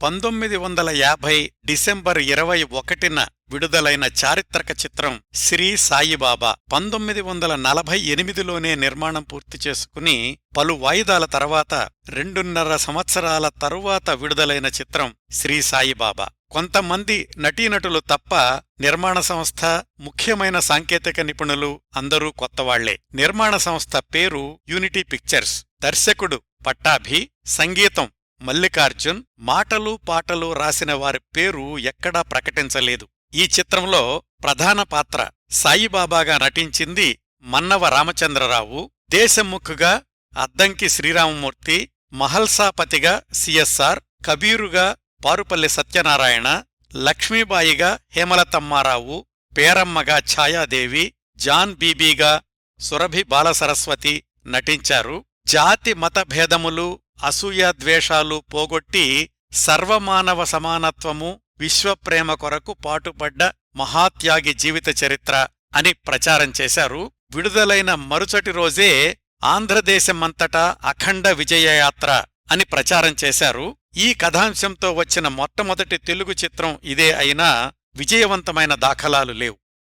1950 December 21న విడుదలైన చారిత్రక చిత్రం శ్రీ సాయిబాబా 1948లోనే నిర్మాణం పూర్తి చేసుకుని పలు వాయిదాల తర్వాత 2.5 సంవత్సరాల తరువాత విడుదలైన చిత్రం శ్రీ సాయిబాబా. కొంతమంది నటీనటులు తప్ప నిర్మాణ సంస్థ, ముఖ్యమైన సాంకేతిక నిపుణులు అందరూ కొత్తవాళ్లే. నిర్మాణ సంస్థ పేరు యూనిటీ పిక్చర్స్. దర్శకుడు పట్టాభి, సంగీతం మల్లికార్జున్, మాటలు పాటలు రాసిన వారి పేరు ఎక్కడా ప్రకటించలేదు. ఈ చిత్రంలో ప్రధాన పాత్ర సాయిబాబాగా నటించింది మన్నవ రామచంద్రరావు, దేశముఖుగా అద్దంకి శ్రీరామమూర్తి, మహల్సాపతిగా సిఎస్ఆర్, కబీరుగా పారుపల్లి సత్యనారాయణ, లక్ష్మీబాయిగా హేమలతమ్మారావు, పేరమ్మగా ఛాయాదేవి, జాన్ బీబీగా సురభి బాలసరస్వతి నటించారు. జాతి మత భేదములు, అసూయాద్వేషాలు పోగొట్టి సర్వమానవ సమానత్వము, విశ్వప్రేమ కొరకు పాటుపడ్డ మహాత్యాగి జీవిత చరిత్ర అని ప్రచారం చేశారు. విడుదలైన మరుసటి రోజే ఆంధ్రదేశమంతటా అఖండ విజయయాత్ర అని ప్రచారం చేశారు. ఈ కథాంశంతో వచ్చిన మొట్టమొదటి తెలుగు చిత్రం ఇదే అయినా విజయవంతమైన దాఖలాలు లేవు.